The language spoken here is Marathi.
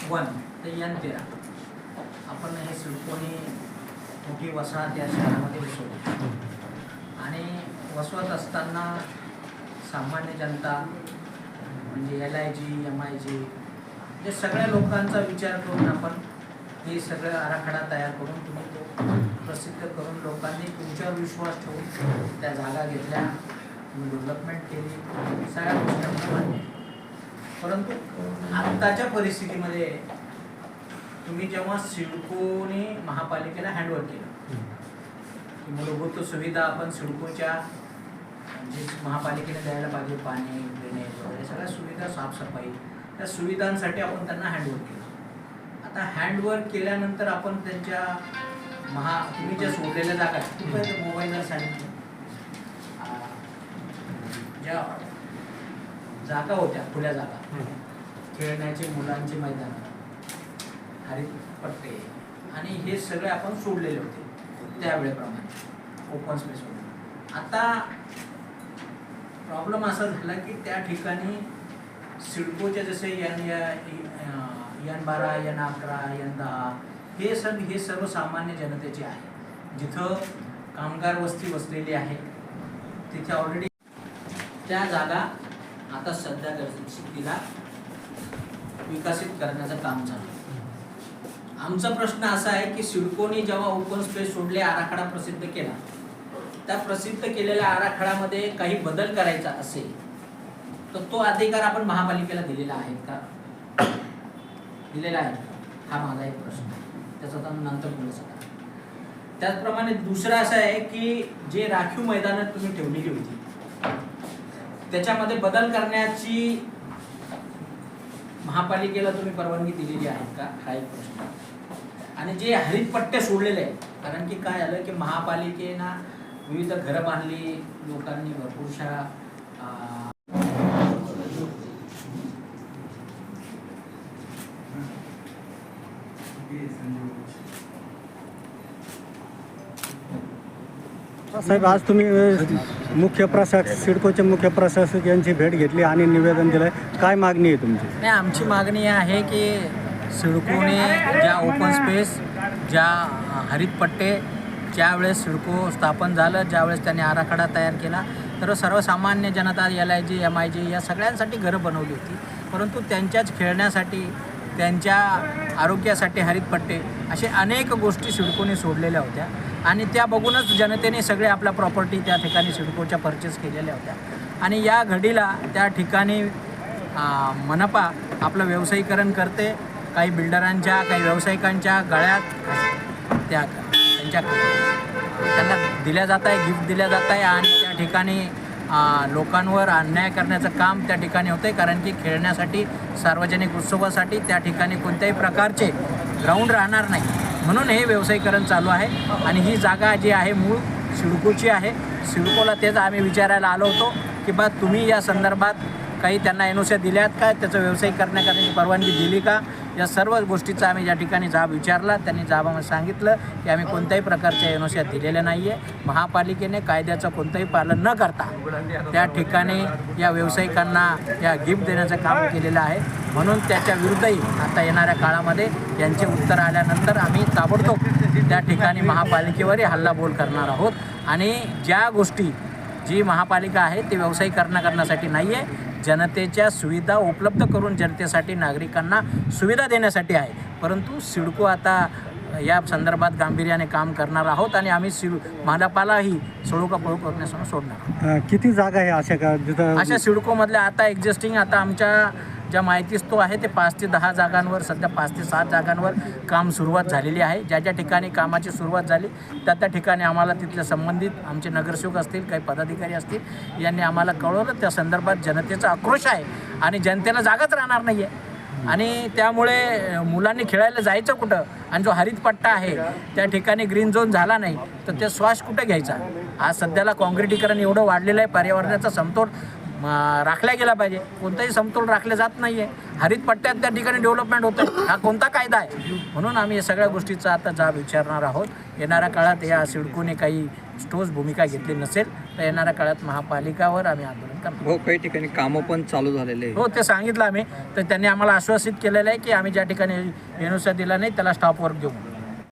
1 ते N13 आपण हे सिडकोने मोठी वसाहत या शहरामध्ये बसवली आणि वसवत असताना सामान्य जनता म्हणजे LIG MIG हे सगळ्या लोकांचा विचार करून आपण हे सगळं आराखडा तयार करून तुम्ही तो प्रसिद्ध करून लोकांनी तुमच्यावर विश्वास ठेवून त्या जागा घेतल्या, डेव्हलपमेंट केली, सगळ्या गोष्टी मान्य. परंतु आत्ताच्या परिस्थितीमध्ये तुम्ही जेव्हा सिडकोने महापालिकेला हँडओव्हर केलं की मूलभूत सुविधा आपण सिडकोच्या जे महापालिकेने द्यायला पाहिजे, पाणी, ड्रेनेज वगैरे सगळ्या सुविधा, साफसफाई, त्या सुविधांसाठी आपण त्यांना हँडओव्हर केलं. आता हँडओव्हर केल्यानंतर आपण त्यांच्या तुम्ही ज्या सोडलेल्या जागा आहेत मोबाईलवर सांगितलं, ज्या जागा होत्या खुल्या जागा, खेळण्याचे मुलांचे मैदान, हरित पट्टे आणि हे सगळे आपण सोडलेले होते त्यावेळेप्रमाणे ओपन स्पेसमध्ये. आता प्रॉब्लेम असा झाला की त्या ठिकाणी सिडकोचे जसे N12 N11 N10 हे सर्वसामान्य जनतेचे आहे. जिथं कामगार वस्ती वसलेली आहे तिथे ऑलरेडी त्या जागा आता सध्या स्थितीला विकसित करण्याचं काम चालू आहे. आमचा प्रश्न असा आहे की सिडकोने जेव्हा ओपन स्पेस सोडले, आराखडा प्रसिद्ध केला, त्या प्रसिद्ध केलेल्या आराखड्यामध्ये काही बदल करायचा असेल तर तो अधिकार आपण महापालिकेला दिलेला आहे का? दिलेला आहे का? हा माझा एक प्रश्न आहे, त्याचा तर नंतर बोलू शकता. त्याचप्रमाणे दुसरं असं आहे की जे राखीव मैदानं तुम्ही ठेवलेली होती त्याच्यामध्ये बदल करण्याची महापालिकेला तुम्ही परवानगी दिलेली आहे का? हा एक प्रश्न. आणि जे हरित पट्टे सोडलेले आहेत, कारण की काय झालं की महापालिकेनं विविध घरं बांधली, लोकांनी भरपूरशा साहेब, आज तुम्ही मुख्य प्रशासक सिडकोचे मुख्य प्रशासक यांची भेट घेतली आणि निवेदन दिलं, काय मागणी आहे तुमची? नाही, आमची मागणी आहे की सिडकोने ज्या ओपन स्पेस, ज्या हरित पट्टे, ज्यावेळेस सिडको स्थापन झालं, ज्यावेळेस त्यांनी आराखडा तयार केला तर सर्वसामान्य जनता LIG MIG या सगळ्यांसाठी घरं बनवली होती. परंतु त्यांच्याच खेळण्यासाठी, त्यांच्या आरोग्यासाठी हरित पट्टे असे अनेक गोष्टी सिडकोने सोडलेल्या होत्या आणि त्या बघूनच जनतेने सगळे आपल्या प्रॉपर्टी त्या ठिकाणी सिडकोच्या परचेस केलेल्या होत्या. आणि या घडीला त्या ठिकाणी मनपा आपलं व्यावसायीकरण करते, काही बिल्डरांच्या, काही व्यावसायिकांच्या गळ्यात त्यांना दिल्या जात आहे, गिफ्ट दिल्या जात आहे आणि त्या ठिकाणी लोकांवर अन्याय करण्याचं काम त्या ठिकाणी होतं आहे. कारण की खेळण्यासाठी, सार्वजनिक उत्सवासाठी त्या ठिकाणी कोणत्याही प्रकारचे ग्राउंड राहणार नाही, म्हणून हे व्यावसायीकरण चालू आहे. आणि ही जागा जी आहे मूळ सिडकोची आहे. सिडकोला तेच आम्ही विचारायला आलो होतो की बा तुम्ही या संदर्भात काही त्यांना NOC दिल्यात का, त्याचं व्यवसाय करण्याची परवानगी दिली का, या सर्व गोष्टीचा आम्ही या ठिकाणी जाब विचारला. त्यांनी जाबामध्ये सांगितलं की आम्ही कोणत्याही प्रकारच्या NOC दिलेल्या नाही आहे. महापालिकेने कायद्याचं कोणतंही पालन न करता त्या ठिकाणी या व्यावसायिकांना या गिफ्ट देण्याचं काम केलेलं आहे. म्हणून त्याच्या विरुद्धही आता येणाऱ्या काळामध्ये यांचे उत्तर आल्यानंतर आम्ही ताबडतोब त्या ठिकाणी महापालिकेवरही हल्लाबोल करणार आहोत. आणि ज्या गोष्टी जी महापालिका आहे ती व्यावसायिकरण करण्यासाठी नाही आहे, जनतेच्या सुविधा उपलब्ध करून जनतेसाठी, नागरिकांना सुविधा देण्यासाठी आहे. परंतु सिडको आता या संदर्भात गांभीर्याने काम करणार आहोत आणि आम्ही महापालाही सोडू का पळू करण्यासमोर सोडणार. किती जागा आहे अशा का अशा सिडकोमधल्या आता एक्झिस्टिंग, आता आमच्या ज्या माहितीच तो आहे ते 5 ते 10 जागांवर, सध्या 5 ते 7 जागांवर काम सुरुवात झालेली आहे. ज्या ज्या ठिकाणी कामाची सुरुवात झाली त्या त्या ठिकाणी आम्हाला तिथल्या संबंधित आमचे नगरसेवक असतील, काही पदाधिकारी असतील, यांनी आम्हाला कळवलं. त्या संदर्भात जनतेचा आक्रोश आहे आणि जनतेला जागाच राहणार नाही आहे. आणि त्यामुळे मुलांनी खेळायला जायचं कुठं? आणि जो हरित पट्टा आहे त्या ठिकाणी ग्रीन झोन झाला नाही तर ते श्वास कुठं घ्यायचा? आज सध्याला काँक्रिटीकरण एवढं वाढलेलं आहे, पर्यावरणाचा समतोल राखला गेला पाहिजे. कोणताही समतोल राखले जात नाही आहे. हरित पट्ट्यात त्या ठिकाणी डेव्हलपमेंट होतं, हा कोणता कायदा आहे? म्हणून आम्ही या सगळ्या गोष्टीचा आता जाब विचारणार आहोत. येणाऱ्या काळात या सिडकोने काही ठोस भूमिका घेतली नसेल तर येणाऱ्या काळात महापालिकावर आम्ही आंदोलन करणार. हो, काही ठिकाणी कामं पण चालू झालेले आहे. हो, ते सांगितलं आम्ही. तर त्यांनी आम्हाला आश्वासित केलेलं आहे की आम्ही ज्या ठिकाणी एनओसी दिला नाही त्याला स्टॉपवर घेऊ.